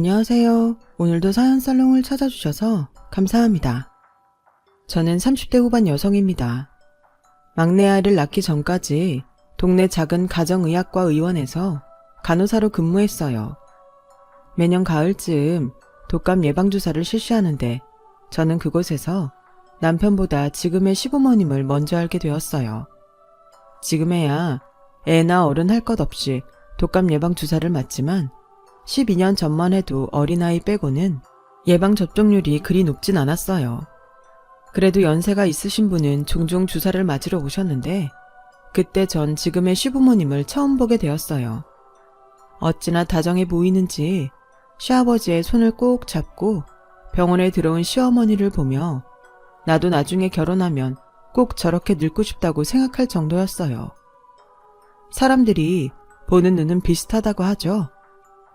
안녕하세요. 오늘도 사연살롱을 찾아주셔서 감사합니다. 저는 30대 후반 여성입니다. 막내 아이를 낳기 전까지 동네 작은 가정의학과 의원에서 간호사로 근무했어요. 매년 가을쯤 독감 예방주사를 실시하는데 저는 그곳에서 남편보다 지금의 시부모님을 먼저 알게 되었어요. 지금에야 애나 어른 할 것 없이 독감 예방주사를 맞지만 12년 전만 해도 어린아이 빼고는 예방접종률이 그리 높진 않았어요. 그래도 연세가 있으신 분은 종종 주사를 맞으러 오셨는데 그때 전 지금의 시부모님을 처음 보게 되었어요. 어찌나 다정해 보이는지 시아버지의 손을 꼭 잡고 병원에 들어온 시어머니를 보며 나도 나중에 결혼하면 꼭 저렇게 늙고 싶다고 생각할 정도였어요. 사람들이 보는 눈은 비슷하다고 하죠.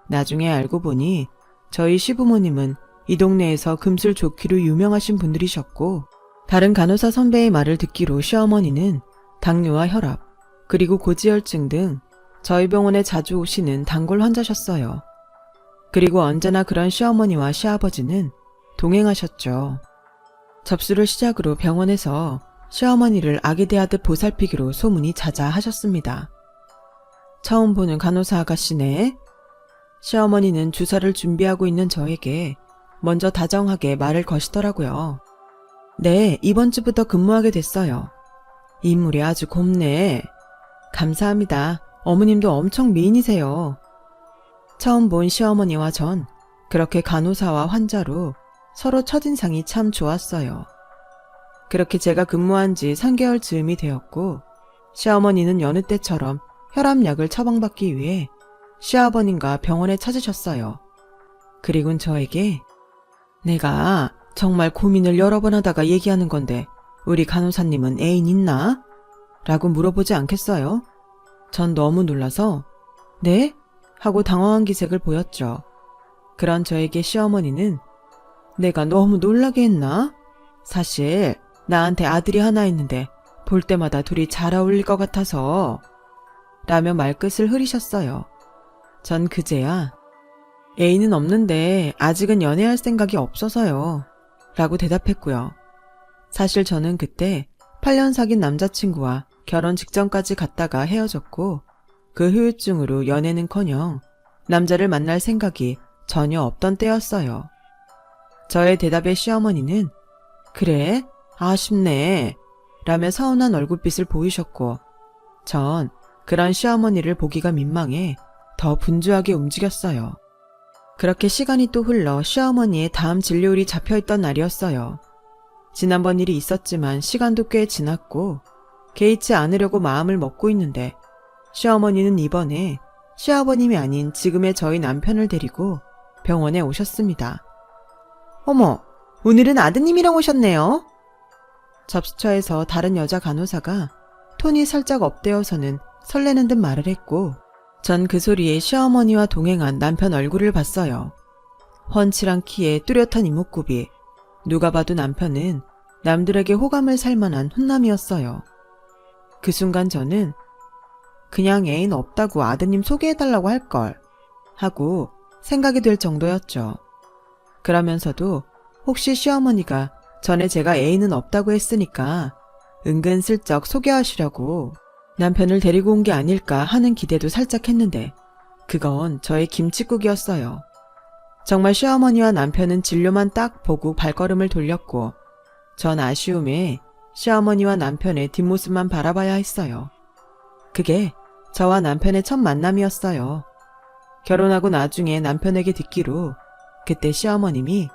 나중에 알고 보니 저희 시부모님은 이 동네에서 금술 좋기로 유명하신 분들이셨고 다른 간호사 선배의 말을 듣기로 시어머니는 당뇨와 혈압 그리고 고지혈증 등 저희 병원에 자주 오시는 단골 환자셨어요. 그리고 언제나 그런 시어머니와 시아버지는 동행하셨죠. 접수를 시작으로 병원에서 시어머니를 아기 대하듯 보살피기로 소문이 자자하셨습니다. 처음 보는 간호사 아가씨네. 시어머니는 주사를 준비하고 있는 저에게 먼저 다정하게 말을 거시더라고요. 네, 이번 주부터 근무하게 됐어요. 인물이 아주 곱네. 감사합니다. 어머님도 엄청 미인이세요. 처음 본 시어머니와 전 그렇게 간호사와 환자로 서로 첫인상이 참 좋았어요. 그렇게 제가 근무한 지 3개월 즈음이 되었고 시어머니는 여느 때처럼 혈압약을 처방받기 위해 시아버님과 병원에 찾으셨어요. 그리곤 저에게 내가 정말 고민을 여러 번 하다가 얘기하는 건데 우리 간호사님은 애인 있나? 라고 물어보지 않겠어요? 전 너무 놀라서 네? 하고 당황한 기색을 보였죠. 그런 저에게 시어머니는 내가 너무 놀라게 했나? 사실 나한테 아들이 하나 있는데 볼 때마다 둘이 잘 어울릴 것 같아서 라며 말끝을 흐리셨어요. 전 그제야 애인은 없는데 아직은 연애할 생각이 없어서요 라고 대답했고요. 사실 저는 그때 8년 사귄 남자친구와 결혼 직전까지 갔다가 헤어졌고 그 후유증으로 연애는커녕 남자를 만날 생각이 전혀 없던 때였어요. 저의 대답에 시어머니는 그래? 아쉽네 라며 서운한 얼굴빛을 보이셨고 전 그런 시어머니를 보기가 민망해 더 분주하게 움직였어요. 그렇게 시간이 또 흘러 시어머니의 다음 진료일이 잡혀있던 날이었어요. 지난번 일이 있었지만 시간도 꽤 지났고 개의치 않으려고 마음을 먹고 있는데 시어머니는 이번에 시아버님이 아닌 지금의 저희 남편을 데리고 병원에 오셨습니다. 어머, 오늘은 아드님이랑 오셨네요. 접수처에서 다른 여자 간호사가 톤이 살짝 업되어서는 설레는 듯 말을 했고 전 그 소리에 시어머니와 동행한 남편 얼굴을 봤어요. 훤칠한 키에 뚜렷한 이목구비. 누가 봐도 남편은 남들에게 호감을 살 만한 훈남이었어요. 그 순간 저는 그냥 애인 없다고 아드님 소개해달라고 할걸 하고 생각이 들 정도였죠. 그러면서도 혹시 시어머니가 전에 제가 애인은 없다고 했으니까 은근슬쩍 소개하시려고 남편을 데리고 온 게 아닐까 하는 기대도 살짝 했는데 그건 저의 김칫국이었어요. 정말 시어머니와 남편은 진료만 딱 보고 발걸음을 돌렸고 전 아쉬움에 시어머니와 남편의 뒷모습만 바라봐야 했어요. 그게 저와 남편의 첫 만남이었어요. 결혼하고 나중에 남편에게 듣기로 그때 시어머님이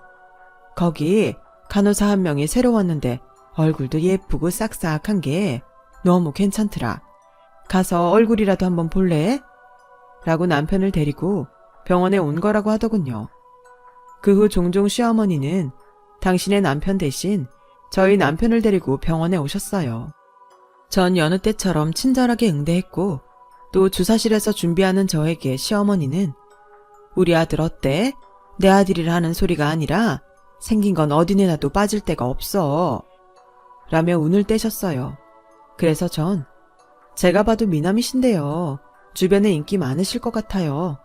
거기 간호사 한 명이 새로 왔는데 얼굴도 예쁘고 싹싹한 게 너무 괜찮더라. 가서 얼굴이라도 한번 볼래? 라고 남편을 데리고 병원에 온 거라고 하더군요. 그 후 종종 시어머니는 당신의 남편 대신 저희 남편을 데리고 병원에 오셨어요. 전 여느 때처럼 친절하게 응대했고 또 주사실에서 준비하는 저에게 시어머니는 우리 아들 어때? 내 아들이라 하는 소리가 아니라 생긴 건 어디 내놔도 빠질 데가 없어. 라며 운을 떼셨어요. 그래서 전 제가 봐도 미남이신데요. 주변에 인기 많으실 것 같아요.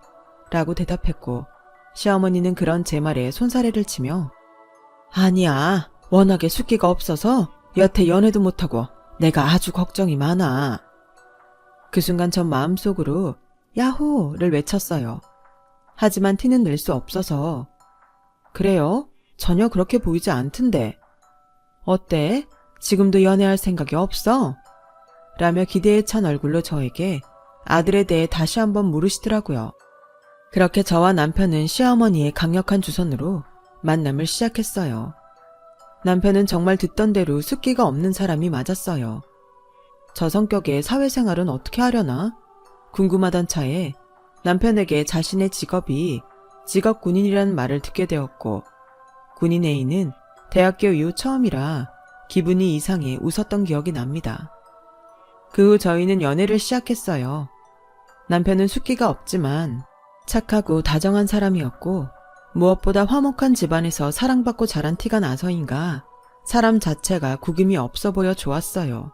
라고 대답했고 시어머니는 그런 제 말에 손사래를 치며 아니야, 워낙에 숫기가 없어서 여태 연애도 못하고 내가 아주 걱정이 많아. 그 순간 전 마음속으로 야호를 외쳤어요. 하지만 티는 낼 수 없어서 그래요? 전혀 그렇게 보이지 않던데. 어때? 지금도 연애할 생각이 없어? 라며 기대에 찬 얼굴로 저에게 아들에 대해 다시 한번 물으시더라고요. 그렇게 저와 남편은 시어머니의 강력한 주선으로 만남을 시작했어요. 남편은 정말 듣던 대로 숫기가 없는 사람이 맞았어요. 저 성격에 사회생활은 어떻게 하려나? 궁금하던 차에 남편에게 자신의 직업이 직업군인이라는 말을 듣게 되었고 군인 A는 대학교 이후 처음이라 기분이 이상해 웃었던 기억이 납니다. 그 후 저희는 연애를 시작했어요. 남편은 숫기가 없지만 착하고 다정한 사람이었고 무엇보다 화목한 집안에서 사랑받고 자란 티가 나서인가 사람 자체가 구김이 없어 보여 좋았어요.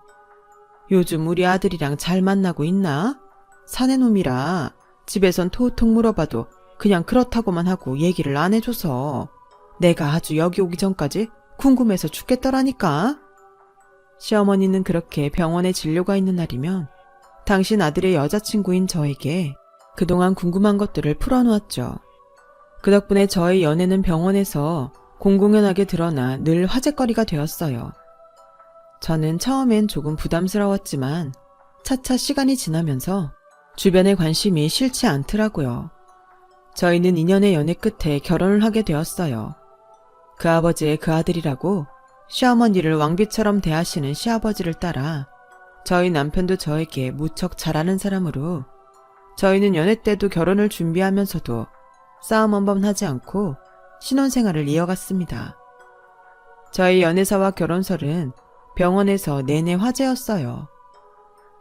요즘 우리 아들이랑 잘 만나고 있나? 사내놈이라 집에선 톡톡 물어봐도 그냥 그렇다고만 하고 얘기를 안 해줘서 내가 아주 여기 오기 전까지 궁금해서 죽겠더라니까. 시어머니는 그렇게 병원에 진료가 있는 날이면 당신 아들의 여자친구인 저에게 그동안 궁금한 것들을 풀어놓았죠. 그 덕분에 저의 연애는 병원에서 공공연하게 드러나 늘 화제거리가 되었어요. 저는 처음엔 조금 부담스러웠지만 차차 시간이 지나면서 주변의 관심이 싫지 않더라고요. 저희는 2년의 연애 끝에 결혼을 하게 되었어요. 그 아버지의 그 아들이라고 시어머니를 왕비처럼 대하시는 시아버지를 따라 저희 남편도 저에게 무척 잘하는 사람으로 저희는 연애 때도 결혼을 준비하면서도 싸움 한 번 하지 않고 신혼생활을 이어갔습니다. 저희 연애사와 결혼설은 병원에서 내내 화제였어요.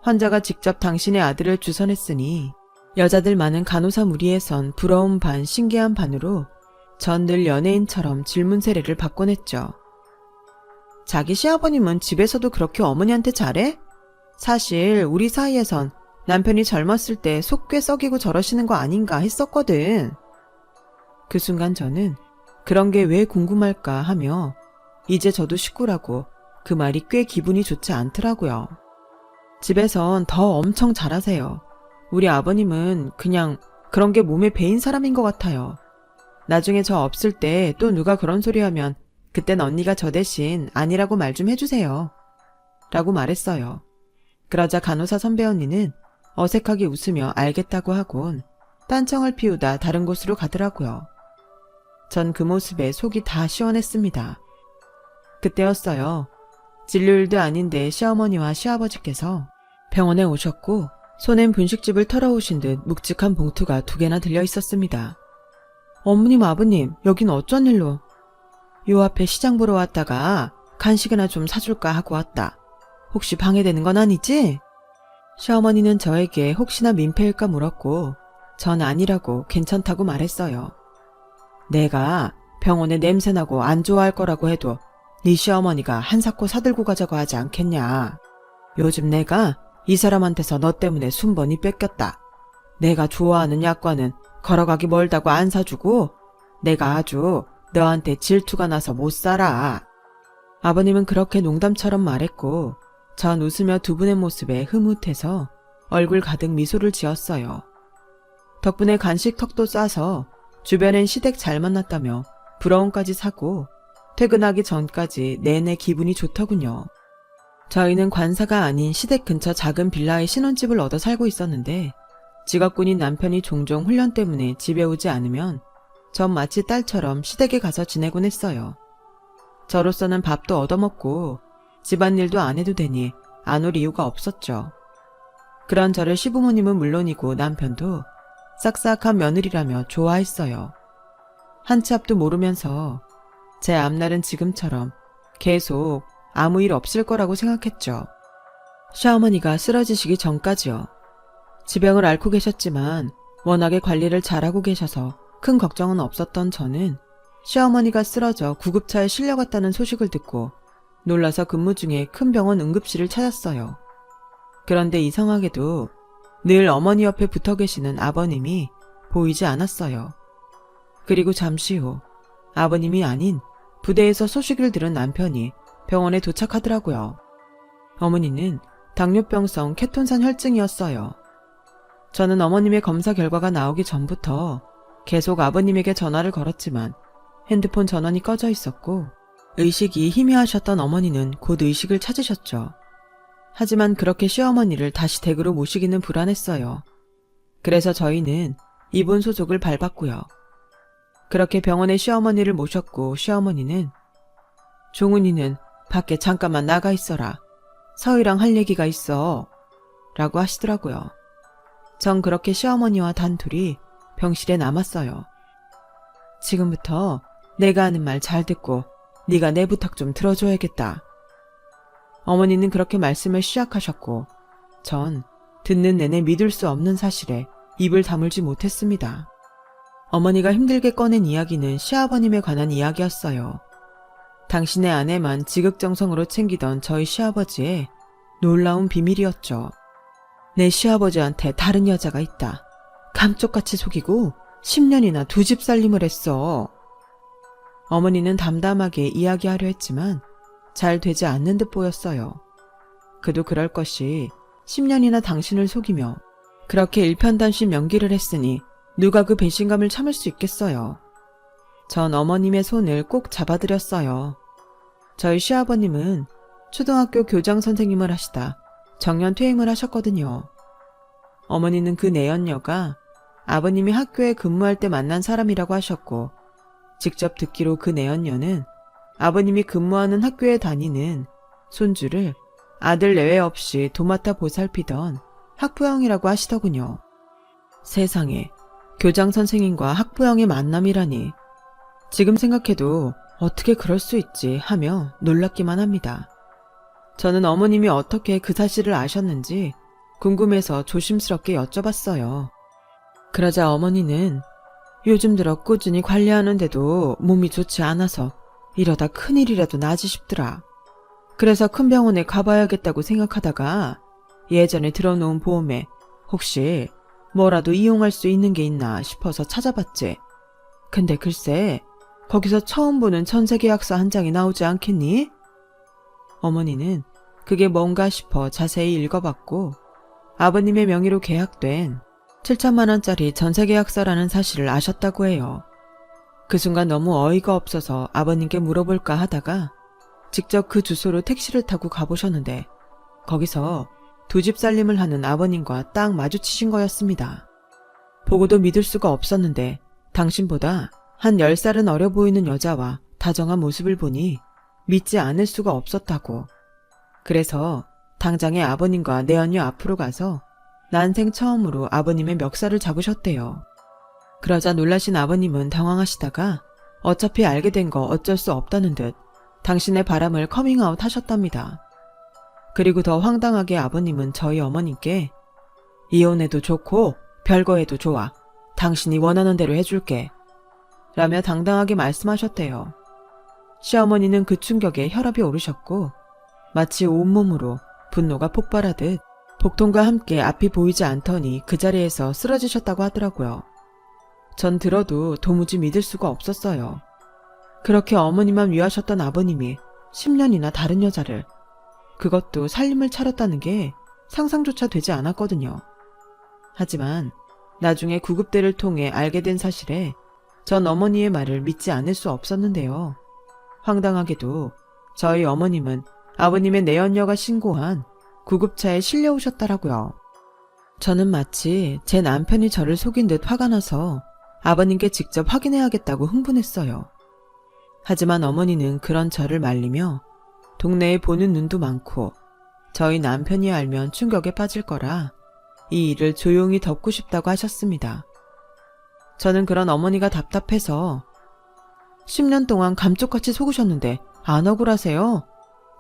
환자가 직접 당신의 아들을 주선했으니 여자들 많은 간호사 무리에선 부러움 반 신기한 반으로 전 늘 연예인처럼 질문 세례를 받곤 했죠. 자기 시아버님은 집에서도 그렇게 어머니한테 잘해? 사실 우리 사이에선 남편이 젊었을 때 속 꽤 썩이고 저러시는 거 아닌가 했었거든. 그 순간 저는 그런 게 왜 궁금할까 하며 이제 저도 식구라고 그 말이 꽤 기분이 좋지 않더라고요. 집에선 더 엄청 잘하세요. 우리 아버님은 그냥 그런 게 몸에 배인 사람인 것 같아요. 나중에 저 없을 때 또 누가 그런 소리 하면 그땐 언니가 저 대신 아니라고 말 좀 해주세요. 라고 말했어요. 그러자 간호사 선배 언니는 어색하게 웃으며 알겠다고 하곤 딴청을 피우다 다른 곳으로 가더라고요. 전 그 모습에 속이 다 시원했습니다. 그때였어요. 진료일도 아닌데 시어머니와 시아버지께서 병원에 오셨고 손엔 분식집을 털어오신 듯 묵직한 봉투가 2개나 들려 있었습니다. 어머님, 아버님, 여긴 어쩐 일로? 요 앞에 시장 보러 왔다가 간식이나 좀 사줄까 하고 왔다. 혹시 방해되는 건 아니지? 시어머니는 저에게 혹시나 민폐일까 물었고 전 아니라고 괜찮다고 말했어요. 내가 병원에 냄새나고 안 좋아할 거라고 해도 네 시어머니가 한 사코 사들고 가자고 하지 않겠냐. 요즘 내가 이 사람한테서 너 때문에 순번이 뺏겼다. 내가 좋아하는 약과는 걸어가기 멀다고 안 사주고 내가 아주 너한테 질투가 나서 못 살아. 아버님은 그렇게 농담처럼 말했고 전 웃으며 두 분의 모습에 흐뭇해서 얼굴 가득 미소를 지었어요. 덕분에 간식 턱도 싸서 주변엔 시댁 잘 만났다며 부러움까지 사고 퇴근하기 전까지 내내 기분이 좋더군요. 저희는 관사가 아닌 시댁 근처 작은 빌라에 신혼집을 얻어 살고 있었는데 직업군인 남편이 종종 훈련 때문에 집에 오지 않으면 전 마치 딸처럼 시댁에 가서 지내곤 했어요. 저로서는 밥도 얻어먹고 집안일도 안 해도 되니 안 올 이유가 없었죠. 그런 저를 시부모님은 물론이고 남편도 싹싹한 며느리라며 좋아했어요. 한치 앞도 모르면서 제 앞날은 지금처럼 계속 아무 일 없을 거라고 생각했죠. 시어머니가 쓰러지시기 전까지요. 지병을 앓고 계셨지만 워낙에 관리를 잘하고 계셔서 큰 걱정은 없었던 저는 시어머니가 쓰러져 구급차에 실려갔다는 소식을 듣고 놀라서 근무 중에 큰 병원 응급실을 찾았어요. 그런데 이상하게도 늘 어머니 옆에 붙어 계시는 아버님이 보이지 않았어요. 그리고 잠시 후 아버님이 아닌 부대에서 소식을 들은 남편이 병원에 도착하더라고요. 어머니는 당뇨병성 케톤산 혈증이었어요. 저는 어머님의 검사 결과가 나오기 전부터 계속 아버님에게 전화를 걸었지만 핸드폰 전원이 꺼져 있었고 의식이 희미하셨던 어머니는 곧 의식을 찾으셨죠. 하지만 그렇게 시어머니를 다시 댁으로 모시기는 불안했어요. 그래서 저희는 입원 소속을 밟았고요. 그렇게 병원에 시어머니를 모셨고 시어머니는 종훈이는 밖에 잠깐만 나가 있어라. 서희랑 할 얘기가 있어. 라고 하시더라고요. 전 그렇게 시어머니와 단둘이 병실에 남았어요. 지금부터 내가 하는 말 잘 듣고 네가 내 부탁 좀 들어줘야겠다. 어머니는 그렇게 말씀을 시작하셨고 전 듣는 내내 믿을 수 없는 사실에 입을 다물지 못했습니다. 어머니가 힘들게 꺼낸 이야기는 시아버님에 관한 이야기였어요. 당신의 아내만 지극정성으로 챙기던 저희 시아버지의 놀라운 비밀이었죠. 내 시아버지한테 다른 여자가 있다. 감쪽같이 속이고 10년이나 두 집 살림을 했어. 어머니는 담담하게 이야기하려 했지만 잘 되지 않는 듯 보였어요. 그도 그럴 것이 10년이나 당신을 속이며 그렇게 일편단심 연기를 했으니 누가 그 배신감을 참을 수 있겠어요. 전 어머님의 손을 꼭 잡아드렸어요. 저희 시아버님은 초등학교 교장 선생님을 하시다 정년 퇴임을 하셨거든요. 어머니는 그 내연녀가 아버님이 학교에 근무할 때 만난 사람이라고 하셨고 직접 듣기로 그 내연녀는 아버님이 근무하는 학교에 다니는 손주를 아들 내외 없이 도맡아 보살피던 학부형이라고 하시더군요. 세상에 교장 선생님과 학부형의 만남이라니. 지금 생각해도 어떻게 그럴 수 있지 하며 놀랍기만 합니다. 저는 어머님이 어떻게 그 사실을 아셨는지 궁금해서 조심스럽게 여쭤봤어요. 그러자 어머니는 요즘 들어 꾸준히 관리하는데도 몸이 좋지 않아서 이러다 큰일이라도 나지 싶더라. 그래서 큰 병원에 가봐야겠다고 생각하다가 예전에 들어놓은 보험에 혹시 뭐라도 이용할 수 있는 게 있나 싶어서 찾아봤지. 근데 글쎄 거기서 처음 보는 전세계약서 한 장이 나오지 않겠니? 어머니는 그게 뭔가 싶어 자세히 읽어봤고 아버님의 명의로 계약된 7천만 원짜리 전세계약서라는 사실을 아셨다고 해요. 그 순간 너무 어이가 없어서 아버님께 물어볼까 하다가 직접 그 주소로 택시를 타고 가보셨는데 거기서 두 집 살림을 하는 아버님과 딱 마주치신 거였습니다. 보고도 믿을 수가 없었는데 당신보다 한 10살은 어려 보이는 여자와 다정한 모습을 보니 믿지 않을 수가 없었다고. 그래서 당장에 아버님과 내연녀 앞으로 가서 난생 처음으로 아버님의 멱살을 잡으셨대요. 그러자 놀라신 아버님은 당황하시다가 어차피 알게 된 거 어쩔 수 없다는 듯 당신의 바람을 커밍아웃 하셨답니다. 그리고 더 황당하게 아버님은 저희 어머님께 이혼해도 좋고 별거해도 좋아. 당신이 원하는 대로 해줄게. 라며 당당하게 말씀하셨대요. 시어머니는 그 충격에 혈압이 오르셨고 마치 온몸으로 분노가 폭발하듯 복통과 함께 앞이 보이지 않더니 그 자리에서 쓰러지셨다고 하더라고요. 전 들어도 도무지 믿을 수가 없었어요. 그렇게 어머니만 위하셨던 아버님이 10년이나 다른 여자를, 그것도 살림을 차렸다는 게 상상조차 되지 않았거든요. 하지만 나중에 구급대를 통해 알게 된 사실에 전 어머니의 말을 믿지 않을 수 없었는데요. 황당하게도 저희 어머님은 아버님의 내연녀가 신고한 구급차에 실려오셨더라고요. 저는 마치 제 남편이 저를 속인 듯 화가 나서 아버님께 직접 확인해야겠다고 흥분했어요. 하지만 어머니는 그런 저를 말리며 동네에 보는 눈도 많고 저희 남편이 알면 충격에 빠질 거라 이 일을 조용히 덮고 싶다고 하셨습니다. 저는 그런 어머니가 답답해서 10년 동안 감쪽같이 속으셨는데 안 억울하세요?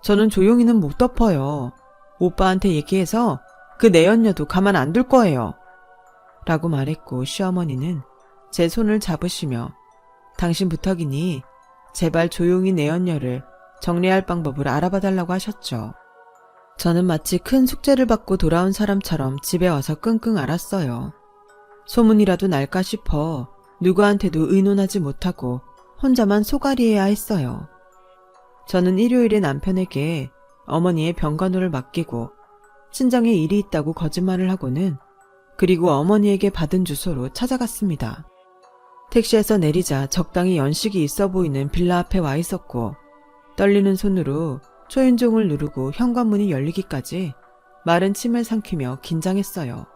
저는 조용히는 못 덮어요. 오빠한테 얘기해서 그 내연녀도 가만 안 둘 거예요. 라고 말했고 시어머니는 제 손을 잡으시며 당신 부탁이니 제발 조용히 내연녀를 정리할 방법을 알아봐 달라고 하셨죠. 저는 마치 큰 숙제를 받고 돌아온 사람처럼 집에 와서 끙끙 앓았어요. 소문이라도 날까 싶어 누구한테도 의논하지 못하고 혼자만 소갈이해야 했어요. 저는 일요일에 남편에게 어머니의 병간호를 맡기고 친정에 일이 있다고 거짓말을 하고는 그리고 어머니에게 받은 주소로 찾아갔습니다. 택시에서 내리자 적당히 연식이 있어 보이는 빌라 앞에 와 있었고 떨리는 손으로 초인종을 누르고 현관문이 열리기까지 마른 침을 삼키며 긴장했어요.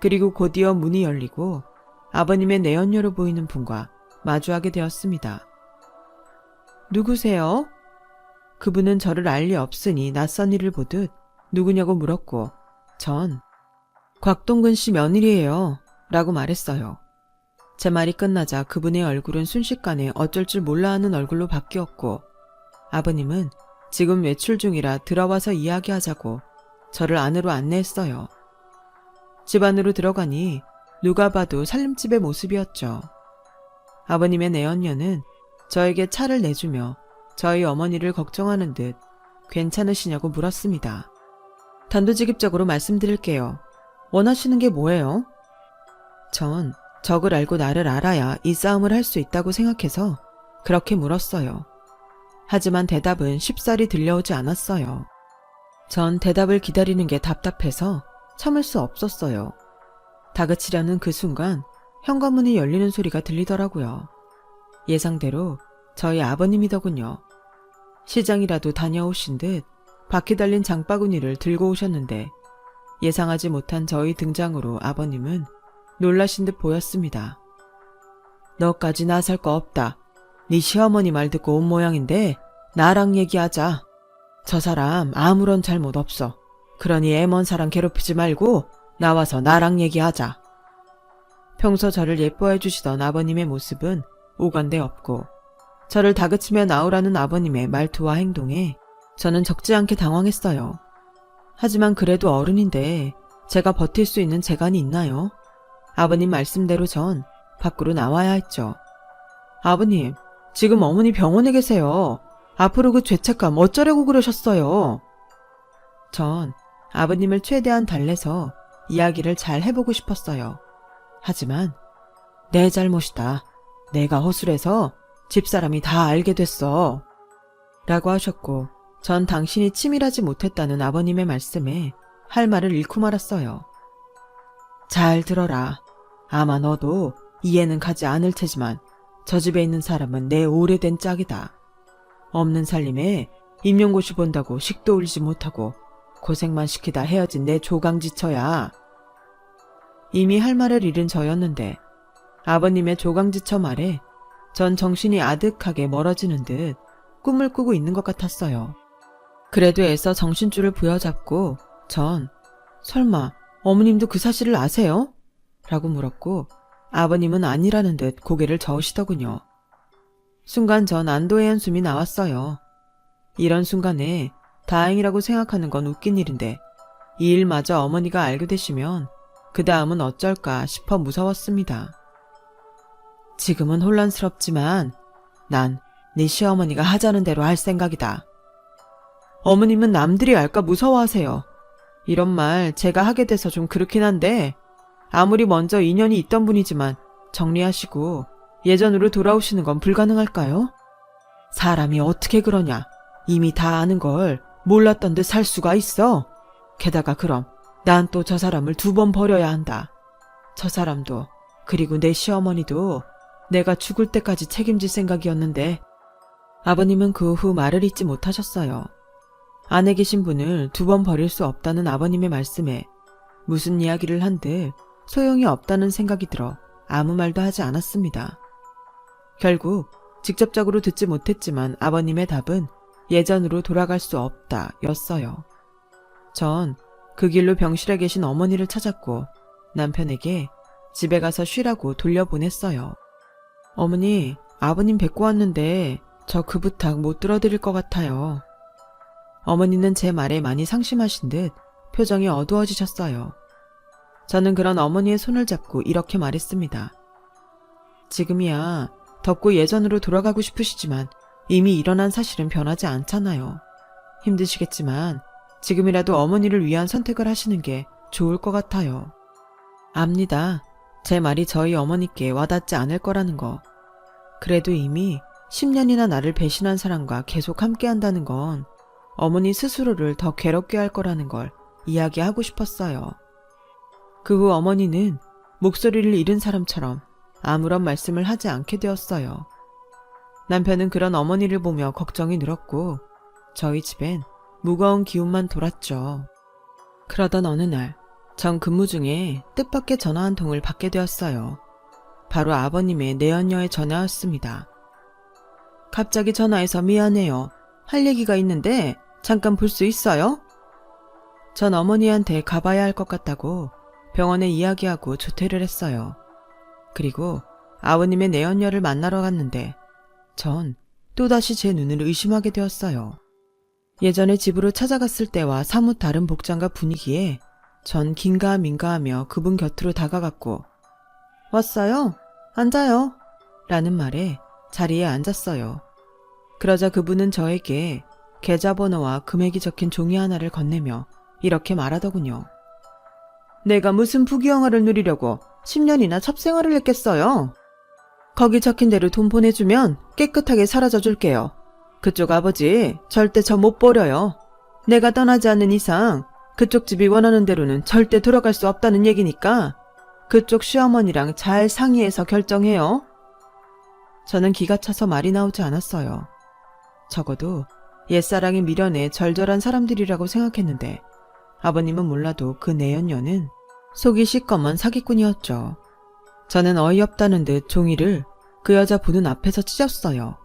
그리고 곧이어 문이 열리고 아버님의 내연녀로 보이는 분과 마주하게 되었습니다. 누구세요? 그분은 저를 알 리 없으니 낯선 이를 보듯 누구냐고 물었고 전 곽동근 씨 며느리예요 라고 말했어요. 제 말이 끝나자 그분의 얼굴은 순식간에 어쩔 줄 몰라 하는 얼굴로 바뀌었고 아버님은 지금 외출 중이라 들어와서 이야기하자고 저를 안으로 안내했어요. 집 안으로 들어가니 누가 봐도 살림집의 모습이었죠. 아버님의 내연녀는 저에게 차를 내주며 저희 어머니를 걱정하는 듯 괜찮으시냐고 물었습니다. 단도직입적으로 말씀드릴게요. 원하시는 게 뭐예요? 전 적을 알고 나를 알아야 이 싸움을 할 수 있다고 생각해서 그렇게 물었어요. 하지만 대답은 쉽사리 들려오지 않았어요. 전 대답을 기다리는 게 답답해서 참을 수 없었어요. 다그치려는 그 순간 현관문이 열리는 소리가 들리더라고요. 예상대로 저희 아버님이더군요. 시장이라도 다녀오신 듯 바퀴 달린 장바구니를 들고 오셨는데 예상하지 못한 저희 등장으로 아버님은 놀라신 듯 보였습니다. 너까지 나설 거 없다. 네 시어머니 말 듣고 온 모양인데 나랑 얘기하자. 저 사람 아무런 잘못 없어. 그러니 애먼 사람 괴롭히지 말고 나와서 나랑 얘기하자. 평소 저를 예뻐해 주시던 아버님의 모습은 오간데 없고 저를 다그치며 나오라는 아버님의 말투와 행동에 저는 적지 않게 당황했어요. 하지만 그래도 어른인데 제가 버틸 수 있는 재간이 있나요? 아버님 말씀대로 전 밖으로 나와야 했죠. 아버님, 지금 어머니 병원에 계세요. 앞으로 그 죄책감 어쩌려고 그러셨어요? 전 아버님을 최대한 달래서 이야기를 잘 해보고 싶었어요. 하지만 내 잘못이다. 내가 허술해서 집사람이 다 알게 됐어. 라고 하셨고 전 당신이 치밀하지 못했다는 아버님의 말씀에 할 말을 잃고 말았어요. 잘 들어라. 아마 너도 이해는 가지 않을 테지만 저 집에 있는 사람은 내 오래된 짝이다. 없는 살림에 임용고시 본다고 식도 울지 못하고 고생만 시키다 헤어진 내 조강지처야. 이미 할 말을 잃은 저였는데 아버님의 조강지처 말에 전 정신이 아득하게 멀어지는 듯 꿈을 꾸고 있는 것 같았어요. 그래도 애써 정신줄을 부여잡고 전 설마 어머님도 그 사실을 아세요? 라고 물었고 아버님은 아니라는 듯 고개를 저으시더군요. 순간 전 안도의 한숨이 나왔어요. 이런 순간에 다행이라고 생각하는 건 웃긴 일인데 이 일마저 어머니가 알게 되시면 그 다음은 어쩔까 싶어 무서웠습니다. 지금은 혼란스럽지만 난 네 시어머니가 하자는 대로 할 생각이다. 어머님은 남들이 알까 무서워하세요. 이런 말 제가 하게 돼서 좀 그렇긴 한데 아무리 먼저 인연이 있던 분이지만 정리하시고 예전으로 돌아오시는 건 불가능할까요? 사람이 어떻게 그러냐. 이미 다 아는 걸 몰랐던 듯 살 수가 있어. 게다가 그럼 난 또 저 사람을 2번 버려야 한다. 저 사람도 그리고 내 시어머니도 내가 죽을 때까지 책임질 생각이었는데 아버님은 그 후 말을 잇지 못하셨어요. 안에 계신 분을 2번 버릴 수 없다는 아버님의 말씀에 무슨 이야기를 한들 소용이 없다는 생각이 들어 아무 말도 하지 않았습니다. 결국 직접적으로 듣지 못했지만 아버님의 답은 예전으로 돌아갈 수 없다 였어요. 전 그 길로 병실에 계신 어머니를 찾았고 남편에게 집에 가서 쉬라고 돌려보냈어요. 어머니, 아버님 뵙고 왔는데 저 그 부탁 못 들어드릴 것 같아요. 어머니는 제 말에 많이 상심하신 듯 표정이 어두워지셨어요. 저는 그런 어머니의 손을 잡고 이렇게 말했습니다. 지금이야 덥고 예전으로 돌아가고 싶으시지만 이미 일어난 사실은 변하지 않잖아요. 힘드시겠지만 지금이라도 어머니를 위한 선택을 하시는 게 좋을 것 같아요. 압니다. 제 말이 저희 어머니께 와닿지 않을 거라는 거. 그래도 이미 10년이나 나를 배신한 사람과 계속 함께 한다는 건 어머니 스스로를 더 괴롭게 할 거라는 걸 이야기하고 싶었어요. 그 후 어머니는 목소리를 잃은 사람처럼 아무런 말씀을 하지 않게 되었어요. 남편은 그런 어머니를 보며 걱정이 늘었고 저희 집엔 무거운 기운만 돌았죠. 그러던 어느 날 전 근무 중에 뜻밖의 전화 한 통을 받게 되었어요. 바로 아버님의 내연녀의 전화였습니다. 갑자기 전화해서 미안해요. 할 얘기가 있는데 잠깐 볼 수 있어요? 전 어머니한테 가봐야 할 것 같다고 병원에 이야기하고 조퇴를 했어요. 그리고 아버님의 내연녀를 만나러 갔는데 전 또다시 제 눈을 의심하게 되었어요. 예전에 집으로 찾아갔을 때와 사뭇 다른 복장과 분위기에 전 긴가민가하며 그분 곁으로 다가갔고 왔어요? 앉아요? 라는 말에 자리에 앉았어요. 그러자 그분은 저에게 계좌번호와 금액이 적힌 종이 하나를 건네며 이렇게 말하더군요. 내가 무슨 부귀영화를 누리려고 10년이나 첩생활을 했겠어요? 거기 적힌 대로 돈 보내주면 깨끗하게 사라져 줄게요. 그쪽 아버지 절대 저 못 버려요. 내가 떠나지 않는 이상 그쪽 집이 원하는 대로는 절대 돌아갈 수 없다는 얘기니까 그쪽 시어머니랑 잘 상의해서 결정해요. 저는 기가 차서 말이 나오지 않았어요. 적어도 옛사랑에 미련에 절절한 사람들이라고 생각했는데 아버님은 몰라도 그 내연녀는 속이 시꺼먼 사기꾼이었죠. 저는 어이없다는 듯 종이를 그 여자 보는 앞에서 찢었어요.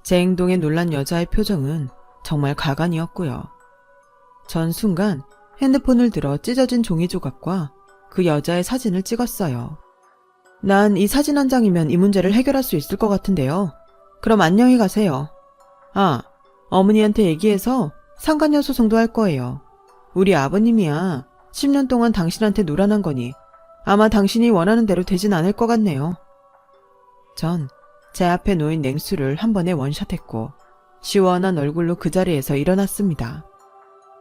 제 행동에 놀란 여자의 표정은 정말 가관이었고요. 전 순간 핸드폰을 들어 찢어진 종이 조각과 그 여자의 사진을 찍었어요. 난 이 사진 한 장이면 이 문제를 해결할 수 있을 것 같은데요. 그럼 안녕히 가세요. 아, 어머니한테 얘기해서 상간녀 소송도 할 거예요. 우리 아버님이야 10년 동안 당신한테 노란한 거니 아마 당신이 원하는 대로 되진 않을 것 같네요. 전 제 앞에 놓인 냉수를 한 번에 원샷했고 시원한 얼굴로 그 자리에서 일어났습니다.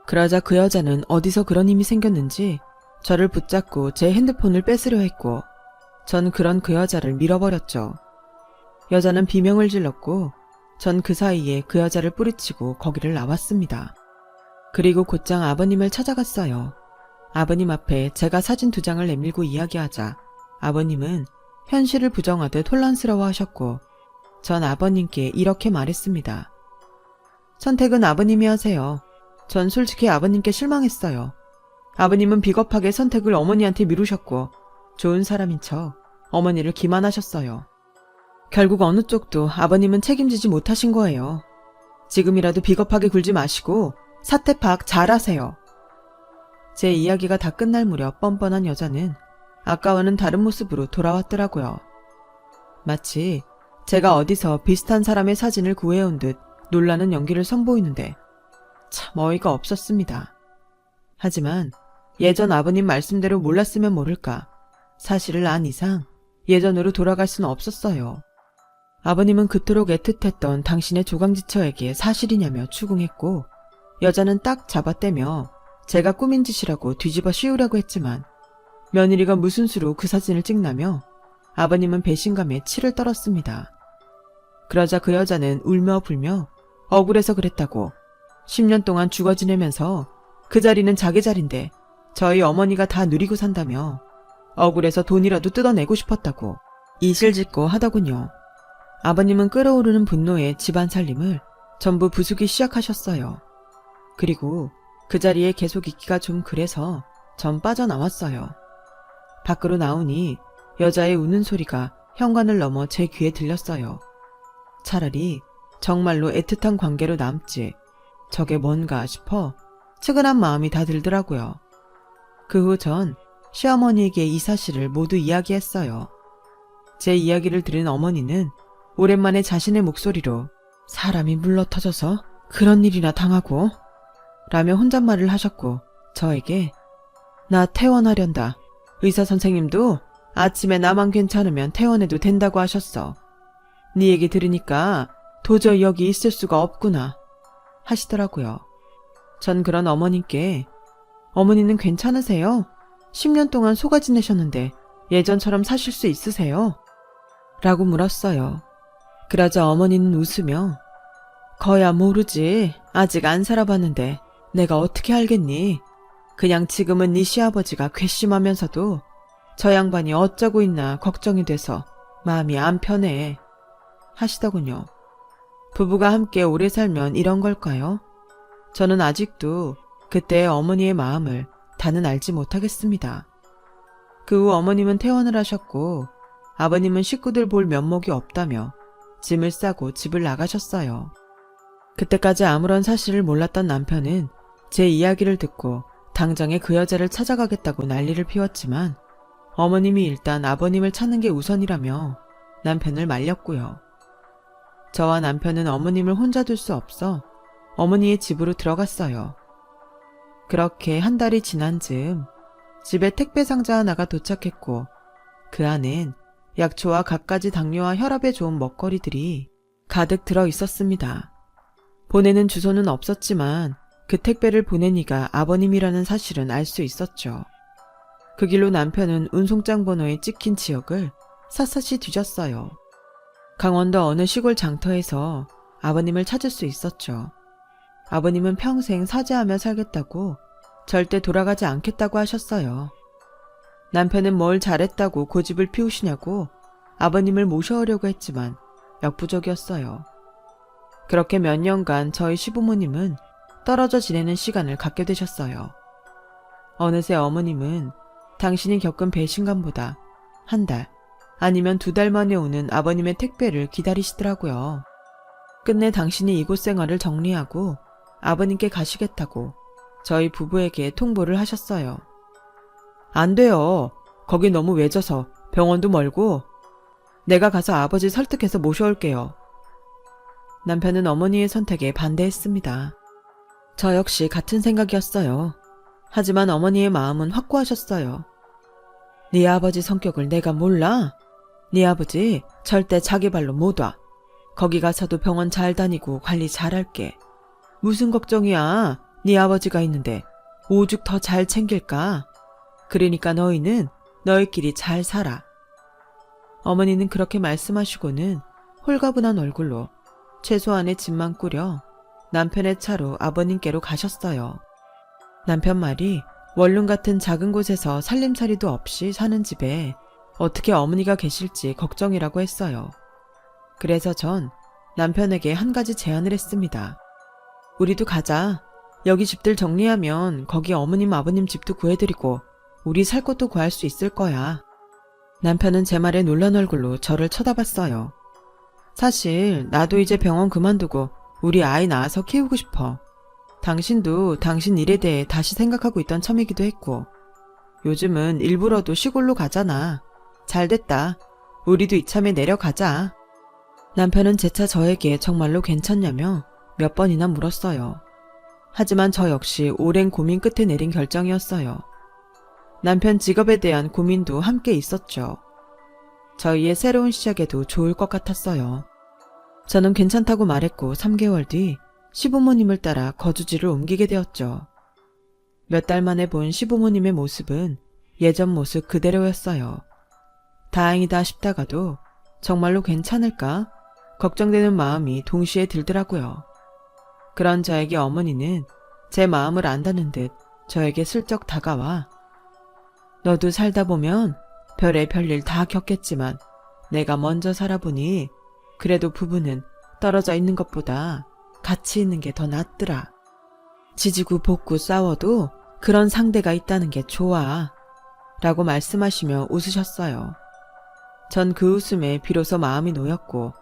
그러자 그 여자는 어디서 그런 힘이 생겼는지 저를 붙잡고 제 핸드폰을 뺏으려 했고 전 그런 그 여자를 밀어버렸죠. 여자는 비명을 질렀고 전 그 사이에 그 여자를 뿌리치고 거기를 나왔습니다. 그리고 곧장 아버님을 찾아갔어요. 아버님 앞에 제가 사진 2장을 내밀고 이야기하자 아버님은 현실을 부정하듯 혼란스러워하셨고 전 아버님께 이렇게 말했습니다. 선택은 아버님이 하세요. 전 솔직히 아버님께 실망했어요. 아버님은 비겁하게 선택을 어머니한테 미루셨고 좋은 사람인 척 어머니를 기만하셨어요. 결국 어느 쪽도 아버님은 책임지지 못하신 거예요. 지금이라도 비겁하게 굴지 마시고 사태 파악 잘하세요. 제 이야기가 다 끝날 무렵 뻔뻔한 여자는 아까와는 다른 모습으로 돌아왔더라고요. 마치 제가 어디서 비슷한 사람의 사진을 구해온 듯 놀라는 연기를 선보이는데 참 어이가 없었습니다. 하지만 예전 아버님 말씀대로 몰랐으면 모를까 사실을 안 이상 예전으로 돌아갈 수는 없었어요. 아버님은 그토록 애틋했던 당신의 조강지처에게 사실이냐며 추궁했고 여자는 딱 잡아떼며 제가 꾸민 짓이라고 뒤집어 씌우려고 했지만 며느리가 무슨 수로 그 사진을 찍나며 아버님은 배신감에 치를 떨었습니다. 그러자 그 여자는 울며 불며 억울해서 그랬다고 10년 동안 죽어 지내면서 그 자리는 자기 자리인데 저희 어머니가 다 누리고 산다며 억울해서 돈이라도 뜯어내고 싶었다고 이실짓고 하더군요. 아버님은 끓어오르는 분노에 집안 살림을 전부 부수기 시작하셨어요. 그리고 그 자리에 계속 있기가 좀 그래서 전 빠져나왔어요. 밖으로 나오니 여자의 우는 소리가 현관을 넘어 제 귀에 들렸어요. 차라리 정말로 애틋한 관계로 남지 저게 뭔가 싶어 측은한 마음이 다 들더라고요. 그 후 전 시어머니에게 이 사실을 모두 이야기했어요. 제 이야기를 들은 어머니는 오랜만에 자신의 목소리로 사람이 물러터져서 그런 일이나 당하고 라며 혼잣말을 하셨고 저에게 나 퇴원하련다. 의사 선생님도 아침에 나만 괜찮으면 퇴원해도 된다고 하셨어. 네 얘기 들으니까 도저히 여기 있을 수가 없구나 하시더라고요. 전 그런 어머님께 어머니는 괜찮으세요? 10년 동안 속아 지내셨는데 예전처럼 사실 수 있으세요? 라고 물었어요. 그러자 어머니는 웃으며 거야 모르지. 아직 안 살아봤는데 내가 어떻게 알겠니? 그냥 지금은 네 시아버지가 괘씸하면서도 저 양반이 어쩌고 있나 걱정이 돼서 마음이 안 편해 하시더군요. 부부가 함께 오래 살면 이런 걸까요? 저는 아직도 그때의 어머니의 마음을 다는 알지 못하겠습니다. 그 후 어머님은 퇴원을 하셨고 아버님은 식구들 볼 면목이 없다며 짐을 싸고 집을 나가셨어요. 그때까지 아무런 사실을 몰랐던 남편은 제 이야기를 듣고 당장에 그 여자를 찾아가겠다고 난리를 피웠지만 어머님이 일단 아버님을 찾는 게 우선이라며 남편을 말렸고요. 저와 남편은 어머님을 혼자 둘 수 없어 어머니의 집으로 들어갔어요. 그렇게 한 달이 지난 즈음 집에 택배 상자 하나가 도착했고 그 안엔 약초와 갖가지 당뇨와 혈압에 좋은 먹거리들이 가득 들어 있었습니다. 보내는 주소는 없었지만 그 택배를 보낸 이가 아버님이라는 사실은 알 수 있었죠. 그 길로 남편은 운송장 번호에 찍힌 지역을 샅샅이 뒤졌어요. 강원도 어느 시골 장터에서 아버님을 찾을 수 있었죠. 아버님은 평생 사죄하며 살겠다고 절대 돌아가지 않겠다고 하셨어요. 남편은 뭘 잘했다고 고집을 피우시냐고 아버님을 모셔오려고 했지만 역부족이었어요. 그렇게 몇 년간 저희 시부모님은 떨어져 지내는 시간을 갖게 되셨어요. 어느새 어머님은 당신이 겪은 배신감보다 한 달 아니면 2달 만에 오는 아버님의 택배를 기다리시더라고요. 끝내 당신이 이곳 생활을 정리하고 아버님께 가시겠다고 저희 부부에게 통보를 하셨어요. 안 돼요. 거기 너무 외져서 병원도 멀고 내가 가서 아버지 설득해서 모셔올게요. 남편은 어머니의 선택에 반대했습니다. 저 역시 같은 생각이었어요. 하지만 어머니의 마음은 확고하셨어요. 네 아버지 성격을 내가 몰라? 네 아버지 절대 자기 발로 못 와. 거기 가서도 병원 잘 다니고 관리 잘할게. 무슨 걱정이야. 네 아버지가 있는데 오죽 더 잘 챙길까? 그러니까 너희는 너희끼리 잘 살아. 어머니는 그렇게 말씀하시고는 홀가분한 얼굴로 최소한의 짐만 꾸려 남편의 차로 아버님께로 가셨어요. 남편 말이 원룸 같은 작은 곳에서 살림살이도 없이 사는 집에 어떻게 어머니가 계실지 걱정이라고 했어요. 그래서 전 남편에게 한 가지 제안을 했습니다. 우리도 가자. 여기 집들 정리하면 거기 어머님 아버님 집도 구해드리고 우리 살 곳도 구할 수 있을 거야. 남편은 제 말에 놀란 얼굴로 저를 쳐다봤어요. 사실 나도 이제 병원 그만두고 우리 아이 낳아서 키우고 싶어. 당신도 당신 일에 대해 다시 생각하고 있던 참이기도 했고 요즘은 일부러도 시골로 가잖아. 잘됐다. 우리도 이참에 내려가자. 남편은 재차 저에게 정말로 괜찮냐며 몇 번이나 물었어요. 하지만 저 역시 오랜 고민 끝에 내린 결정이었어요. 남편 직업에 대한 고민도 함께 있었죠. 저희의 새로운 시작에도 좋을 것 같았어요. 저는 괜찮다고 말했고 3개월 뒤 시부모님을 따라 거주지를 옮기게 되었죠. 몇 달 만에 본 시부모님의 모습은 예전 모습 그대로였어요. 다행이다 싶다가도 정말로 괜찮을까? 걱정되는 마음이 동시에 들더라고요. 그런 저에게 어머니는 제 마음을 안다는 듯 저에게 슬쩍 다가와 너도 살다 보면 별의 별일 다 겪겠지만 내가 먼저 살아보니 그래도 부부는 떨어져 있는 것보다 같이 있는 게 더 낫더라. 지지고 볶고 싸워도 그런 상대가 있다는 게 좋아. 라고 말씀하시며 웃으셨어요. 전 그 웃음에 비로소 마음이 놓였고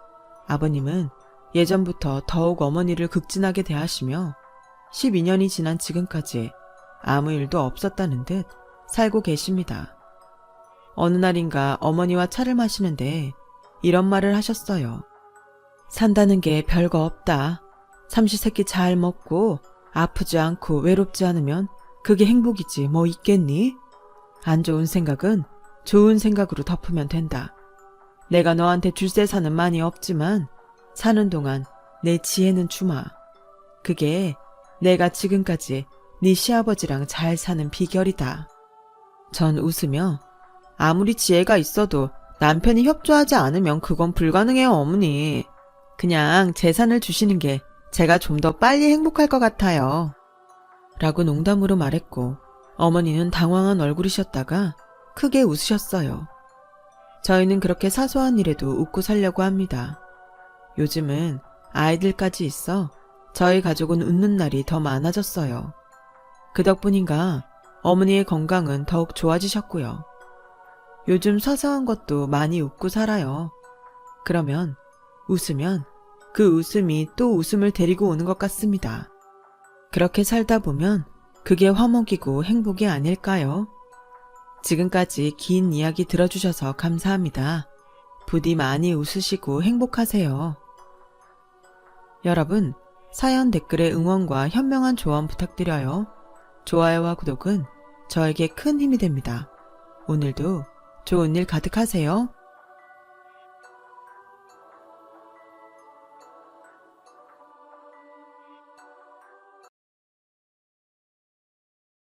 아버님은 예전부터 더욱 어머니를 극진하게 대하시며 12년이 지난 지금까지 아무 일도 없었다는 듯 살고 계십니다. 어느 날인가 어머니와 차를 마시는데 이런 말을 하셨어요. 산다는 게 별거 없다. 삼시세끼 잘 먹고 아프지 않고 외롭지 않으면 그게 행복이지 뭐 있겠니? 안 좋은 생각은 좋은 생각으로 덮으면 된다. 내가 너한테 줄세사는 많이 없지만 사는 동안 내 지혜는 주마. 그게 내가 지금까지 네 시아버지랑 잘 사는 비결이다. 전 웃으며 아무리 지혜가 있어도 남편이 협조하지 않으면 그건 불가능해요, 어머니. 그냥 재산을 주시는 게 제가 좀 더 빨리 행복할 것 같아요. 라고 농담으로 말했고 어머니는 당황한 얼굴이셨다가 크게 웃으셨어요. 저희는 그렇게 사소한 일에도 웃고 살려고 합니다. 요즘은 아이들까지 있어 저희 가족은 웃는 날이 더 많아졌어요. 그 덕분인가 어머니의 건강은 더욱 좋아지셨고요. 요즘 사소한 것도 많이 웃고 살아요. 그러면 웃으면 그 웃음이 또 웃음을 데리고 오는 것 같습니다. 그렇게 살다 보면 그게 화목이고 행복이 아닐까요? 지금까지 긴 이야기 들어주셔서 감사합니다. 부디 많이 웃으시고 행복하세요. 여러분, 사연 댓글에 응원과 현명한 조언 부탁드려요. 좋아요와 구독은 저에게 큰 힘이 됩니다. 오늘도 좋은 일 가득하세요.